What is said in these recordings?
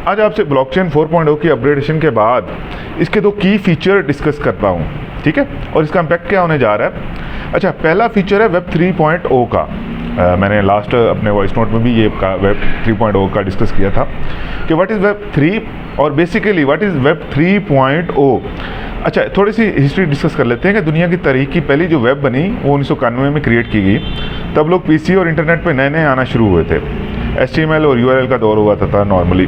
आज आपसे ब्लॉकचेन 4.0 की अपग्रेडेशन के बाद इसके दो की फीचर डिस्कस करता हूँ, ठीक है, और इसका इम्पैक्ट क्या होने जा रहा है। अच्छा, पहला फीचर है वेब 3.0 का। मैंने लास्ट अपने वॉइस नोट में भी ये वेब 3.0 का डिस्कस किया था कि व्हाट इज़ वेब 3 और बेसिकली व्हाट इज़ वेब 3.0। अच्छा, थोड़ी सी हिस्ट्री डिस्कस कर लेते हैं कि दुनिया की तारीख की पहली जो वेब बनी वो 1991 में क्रिएट की गई। तब लोग पीसी और इंटरनेट पे नए नए आना शुरू हुए थे। HTML और URL का दौर हुआ था नॉर्मली,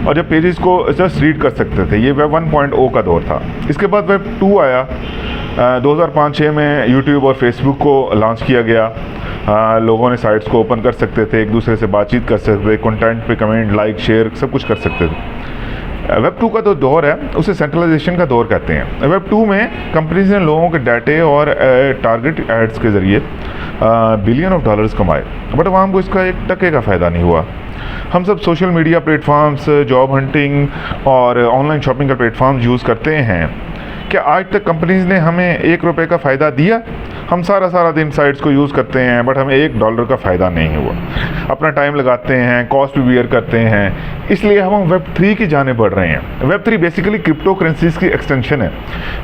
और जब पेजेस को जस्ट रीड कर सकते थे। ये वेब 1.0 का दौर था। इसके बाद वेब 2 आया। 2005-06 में यूट्यूब और फेसबुक को लॉन्च किया गया। लोगों ने साइट्स को ओपन कर सकते थे, एक दूसरे से बातचीत कर सकते थे, कंटेंट पे कमेंट, लाइक, शेयर सब कुछ कर सकते थे। वेब 2 का जो दौर है उसे सेंट्रलाइजेशन का दौर कहते हैं। वेब 2 में कंपनीज ने लोगों के डाटे और टारगेट एड्स के ज़रिए बिलियन ऑफ डॉलर्स कमाए, बट आवाम को इसका एक टके का फ़ायदा नहीं हुआ। हम सब social media platforms, job hunting और ऑनलाइन शॉपिंग का प्लेटफॉर्म्स यूज़ करते हैं। क्या आज तक कंपनीज ने हमें ₹1 का फ़ायदा दिया? हम सारा दिन साइट्स को यूज़ करते हैं, बट हमें $1 का फ़ायदा नहीं हुआ। अपना टाइम लगाते हैं, कॉस्ट भी बियर करते हैं, इसलिए हम वेब 3 की जाने बढ़ रहे हैं। वेब 3 बेसिकली क्रिप्टो करेंसीज की एक्सटेंशन है।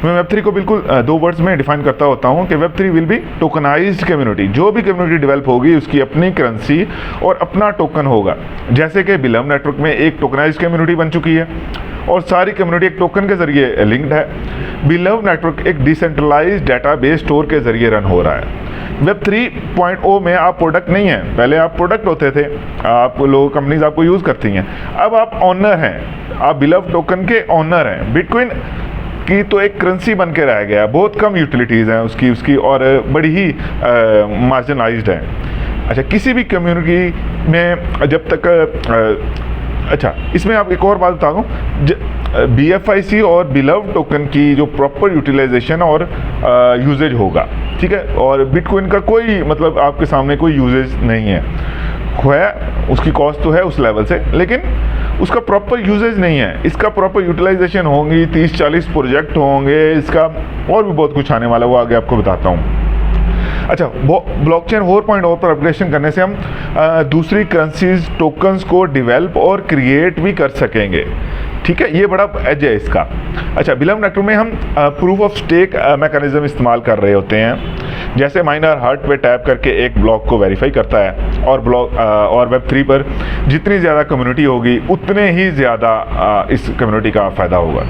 मैं वेब 3 को बिल्कुल 2 वर्ड्स में डिफाइन करता होता हूँ कि web 3 will be tokenized community. जो भी कम्युनिटी डेवलप होगी उसकी अपनी करेंसी और अपना टोकन होगा। जैसे कि बिलव नेटवर्क में एक टोकनाइज्ड कम्युनिटी बन चुकी है और सारी कम्युनिटी एक टोकन के ज़रिए लिंक्ड है। बिलव नेटवर्क एक डिसेंट्रलाइज्ड डेटाबेस स्टोर के ज़रिए रन हो रहा है। वेब 3.0 में आप प्रोडक्ट नहीं हैं। पहले आप प्रोडक्ट होते थे, आप लोग कंपनीज आपको यूज़ करती हैं। अब आप ऑनर हैं, आप बिलव टोकन के ऑनर हैं। बिटकॉइन की तो एक करेंसी बन के रह गया। बहुत कम यूटिलिटीज़ हैं उसकी और बड़ी ही मार्जिनलाइज्ड है। अच्छा, किसी भी कम्युनिटी में जब तक अच्छा, इसमें आप एक और बात बता दूँ, BFIC और बिलव टोकन की जो प्रॉपर यूटिलाइजेशन और यूजेज होगा, ठीक है, और बिटकॉइन का कोई मतलब आपके सामने कोई यूजेज नहीं है। उसकी कॉस्ट तो है उस लेवल से, लेकिन उसका प्रॉपर यूजेज नहीं है। इसका प्रॉपर यूटिलाइजेशन होंगी, 30-40 प्रोजेक्ट होंगे, इसका और भी बहुत कुछ आने वाला, वो आगे आपको बताता हूँ। अच्छा, ब्लॉकचेन 4.0 पर अपग्रेडेशन करने से हम दूसरी करेंसीज, टोकन्स को डेवलप और क्रिएट भी कर सकेंगे, ठीक है, ये बड़ा एज है इसका। अच्छा, बिलव नेटवर्क में हम प्रूफ ऑफ स्टेक मैकेनिज्म इस्तेमाल कर रहे होते हैं। जैसे माइनर हार्ट पे टैप करके एक ब्लॉक को वेरीफाई करता है, और वेब 3 पर जितनी ज़्यादा कम्युनिटी होगी उतने ही ज़्यादा इस कम्युनिटी का फ़ायदा होगा।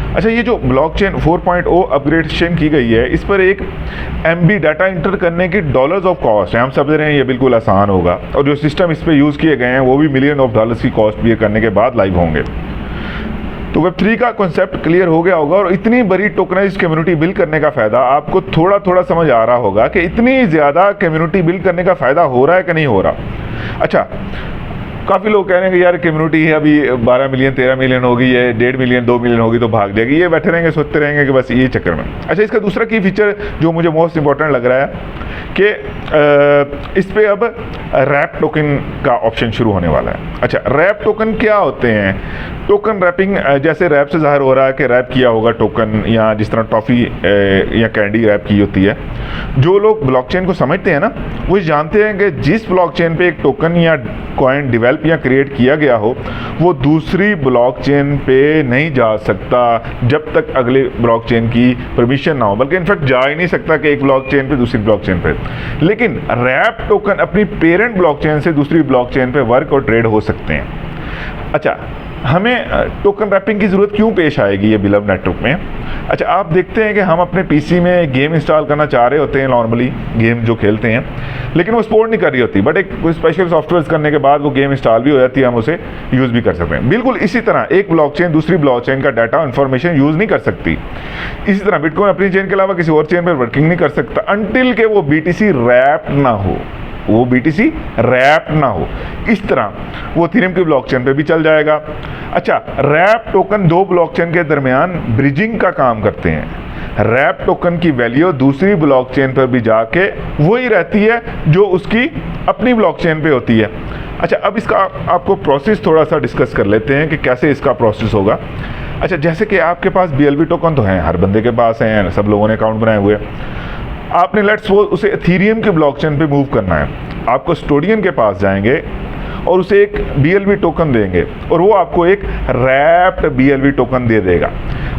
अच्छा, ये जो ब्लॉकचेन 4.0 अपग्रेडेशन की गई है, इस पर एक MB डाटा इंटर करने की डॉलर्स ऑफ कॉस्ट है। हम समझ रहे हैं ये बिल्कुल आसान होगा, और जो सिस्टम इस पर यूज़ किए गए हैं वो भी मिलियन ऑफ डॉलर्स की कॉस्ट बियर करने के बाद लाइव होंगे। तो वेब 3 का कॉन्सेप्ट क्लियर हो गया होगा, और इतनी बड़ी टोकनाइज्ड कम्युनिटी बिल्ड करने का फ़ायदा आपको थोड़ा समझ आ रहा होगा कि इतनी ज़्यादा कम्युनिटी बिल्ड करने का फ़ायदा हो रहा है कि नहीं हो रहा। अच्छा, काफ़ी लोग कह रहे हैं कि यार कम्युनिटी है अभी 12 मिलियन 13 मिलियन होगी, ये 1.5 मिलियन 2 मिलियन होगी तो भाग जाएगी। ये बैठे रहेंगे, सोचते रहेंगे कि बस ये चक्कर में। अच्छा, इसका दूसरा की फीचर जो मुझे मोस्ट इंपॉर्टेंट लग रहा है कि इस पे अब रैप टोकन का ऑप्शन शुरू होने वाला है। अच्छा, रैप टोकन क्या होते हैं? टोकन रैपिंग, जैसे रैप से ज़ाहिर हो रहा है कि रैप किया होगा टोकन, या जिस तरह टॉफ़ी या कैंडी रैप की होती है। जो लोग ब्लॉकचेन को समझते हैं ना, वो जानते हैं कि जिस ब्लॉकचेन पे एक टोकन या कॉइन डेवलप या क्रिएट किया गया हो, वो दूसरी ब्लॉकचेन पे नहीं जा सकता जब तक अगले ब्लॉकचेन की परमिशन ना हो, बल्कि इनफैक्ट जा ही नहीं सकता कि एक ब्लॉकचेन पे दूसरी ब्लॉकचेन पे। लेकिन रैप टोकन अपनी पेरेंट ब्लॉकचेन से दूसरी ब्लॉकचेन पे वर्क और ट्रेड हो सकते हैं। अच्छा, हमें टोकन रैपिंग की ज़रूरत क्यों पेश आएगी ये बिलव नेटवर्क में? अच्छा, आप देखते हैं कि हम अपने पीसी में गेम इंस्टॉल करना चाह रहे होते हैं, नॉर्मली गेम जो खेलते हैं, लेकिन वो सपोर्ट नहीं कर रही होती, बट एक कोई स्पेशल सॉफ्टवेयर करने के बाद वो गेम इंस्टॉल भी हो जाती है, हम उसे यूज़ भी कर सकते हैं। बिल्कुल इसी तरह एक ब्लॉकचेन दूसरी ब्लॉकचेन का डाटा इन्फॉर्मेशन यूज़ नहीं कर सकती। इसी तरह बिटकॉइन अपनी चेन के अलावा किसी और चेन पर वर्किंग नहीं कर सकता अनटिल के वो BTC रैप ना हो, वो BTC रैप ना हो। इस तरह वो इथेरियम की ब्लॉकचेन पे भी चल जाएगा। अच्छा, रैप टोकन 2 ब्लॉकचेन के दरमियान ब्रिजिंग का काम करते हैं। रैप टोकन की वैल्यू दूसरी ब्लॉकचेन पर भी जाके वही रहती है जो उसकी अपनी ब्लॉकचेन पे होती है। अच्छा, अब इसका आपको प्रोसेस थोड़ा सा डिस्कस कर लेते हैं कि कैसे इसका प्रोसेस होगा। अच्छा, जैसे कि आपके पास BLV टोकन तो हैं, हर बंदे के पास हैं, सब लोगों ने अकाउंट बनाए हुए। आपने लेट्स सपोज उसे इथेरियम के ब्लॉकचेन पे मूव करना है। आप कस्टोडियन के पास जाएंगे और उसे एक BLV टोकन देंगे और वो आपको एक रैप्ड BLV टोकन दे देगा।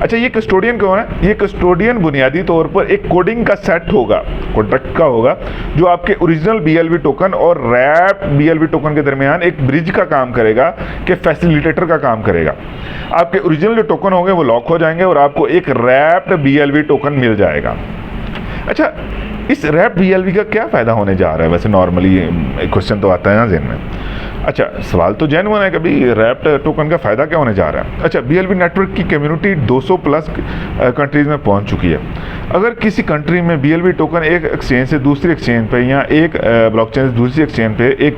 अच्छा, ये कस्टोडियन कौन है? ये कस्टोडियन बुनियादी तौर पर एक कोडिंग का सेट होगा, कॉन्ट्रैक्ट का होगा, जो आपके ओरिजिनल BLV टोकन और रैप BLV टोकन के दरमियान एक ब्रिज का काम करेगा, कि फैसिलिटेटर का काम करेगा। आपके ओरिजिनल जो टोकन होंगे वो लॉक हो जाएंगे और आपको एक रैप्ड BLV टोकन मिल जाएगा। अच्छा, इस रैप BLV का क्या फ़ायदा होने जा रहा है? वैसे नॉर्मली क्वेश्चन तो आता है ना ज़हन में। अच्छा, सवाल तो जेन्युइन है, कभी रैप टोकन का फ़ायदा क्या होने जा रहा है? अच्छा, BLV नेटवर्क की कम्युनिटी 200 प्लस कंट्रीज़ में पहुंच चुकी है। अगर किसी कंट्री में BLV टोकन एक एक्सचेंज से दूसरी एक्सचेंज पे या एक ब्लॉकचेन से दूसरी एक्सचेंज पे एक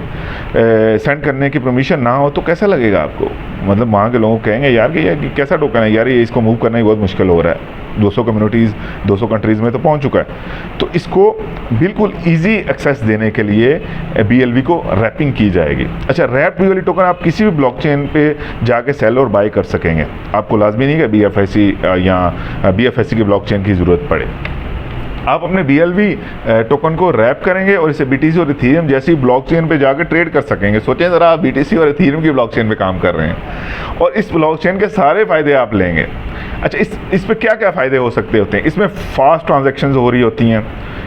सेंड करने की परमिशन ना हो तो कैसा लगेगा आपको? मतलब वहाँ के लोग कहेंगे यार कि ये कैसा टोकन है यार, ये इसको मूव करना ही बहुत मुश्किल हो रहा है। 200 कम्युनिटीज़ 200 कंट्रीज़ में तो पहुंच चुका है। तो इसको बिल्कुल इजी एक्सेस देने के लिए BLV को रैपिंग की जाएगी। अच्छा, रैप BLV टोकन आप किसी भी ब्लॉकचेन पे जाके सेल और बाय कर सकेंगे। आपको लाजमी नहीं कि BFSC या BFSC की ब्लॉकचेन की ज़रूरत पड़े। आप अपने BLV टोकन को रैप करेंगे और इसे BTC और इथेरियम जैसी ब्लॉकचेन पे जाकर ट्रेड कर सकेंगे। सोचें ज़रा, आप BTC और इथेरियम की ब्लॉकचेन पे काम कर रहे हैं और इस ब्लॉकचेन के सारे फ़ायदे आप लेंगे। अच्छा, इस पे क्या क्या फ़ायदे हो सकते होते हैं? इसमें फास्ट ट्रांजैक्शंस हो रही होती हैं,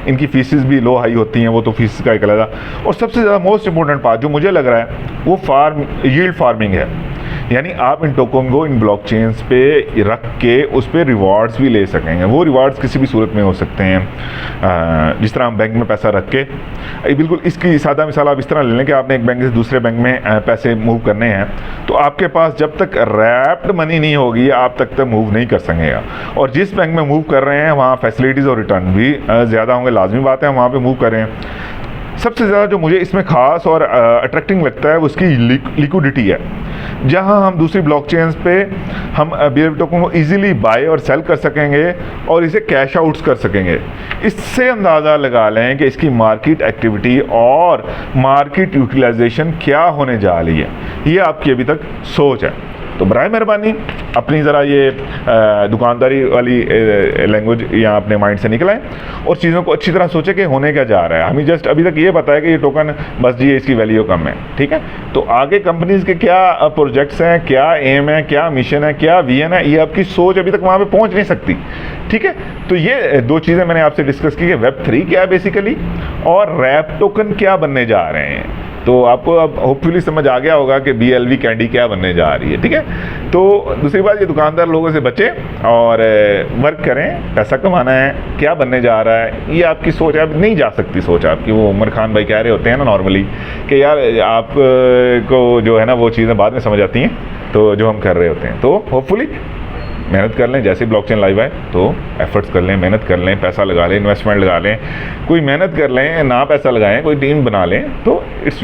इनकी फीसेस भी लो हाई होती हैं, वो तो फीस का एक अलग। और सबसे ज़्यादा मोस्ट इंपॉर्टेंट पार्ट जो मुझे लग रहा है वो यील्ड फार्मिंग है। यानी आप इन टोकन को इन ब्लॉकचेन्स पे रख के उस पर रिवार्ड्स भी ले सकेंगे। वो रिवार्ड्स किसी भी सूरत में हो सकते हैं, जिस तरह हम बैंक में पैसा रख के, बिल्कुल इसकी सादा मिसाल आप इस तरह ले लें कि आपने एक बैंक से दूसरे बैंक में पैसे मूव करने हैं, तो आपके पास जब तक रैप्ड मनी नहीं होगी आप तक मूव नहीं कर सकेंगे। और जिस बैंक में मूव कर रहे हैं वहाँ फैसिलिटीज़ और रिटर्न भी ज़्यादा होंगे, लाजमी बात है वहाँ पर मूव करें। सबसे ज़्यादा जो मुझे इसमें ख़ास और अट्रैक्टिंग लगता है वो उसकी लिक्विडिटी है। जहां हम दूसरी ब्लॉकचेन्स पे हम BLV टोकन को इजीली बाय और सेल कर सकेंगे और इसे कैश आउट्स कर सकेंगे। इससे अंदाज़ा लगा लें कि इसकी मार्केट एक्टिविटी और मार्केट यूटिलाइजेशन क्या होने जा रही है। ये आपकी अभी तक सोच है। तो बराए मेहरबानी अपनी ज़रा ये दुकानदारी वाली लैंग्वेज यहाँ अपने माइंड से निकलाएं और चीज़ों को अच्छी तरह सोचें कि होने क्या जा रहा है। हमें जस्ट अभी तक ये बताया कि ये टोकन बस जी इसकी वैल्यू कम है, ठीक है। तो आगे कंपनीज़ के क्या प्रोजेक्ट्स हैं, क्या एम है, क्या मिशन है, क्या विजन है, ये आपकी सोच अभी तक वहाँ पर पहुँच नहीं सकती, ठीक है। तो ये दो चीज़ें मैंने आपसे डिस्कस की कि Web3 क्या है बेसिकली और रैप टोकन क्या बनने जा रहे हैं। तो आपको अब होपफुली समझ आ गया होगा कि BLV कैंडी क्या बनने जा रही है, ठीक है। तो दूसरी बात, ये दुकानदार लोगों से बचें और वर्क करें, पैसा कमाना है, क्या बनने जा रहा है, ये आपकी सोच अब नहीं जा सकती। सोच आपकी, वो उमर खान भाई कह रहे होते हैं ना नॉर्मली कि यार आप को जो है ना वो चीज़ें बाद में समझ आती हैं तो जो हम कर रहे होते हैं। तो होपफुली मेहनत कर लें, जैसे ब्लॉकचेन लाइव आए तो एफर्ट्स कर लें, मेहनत कर लें, पैसा लगा लें, इन्वेस्टमेंट लगा लें, कोई मेहनत कर लें, ना पैसा लगाएं, कोई टीम बना लें, तो इट्स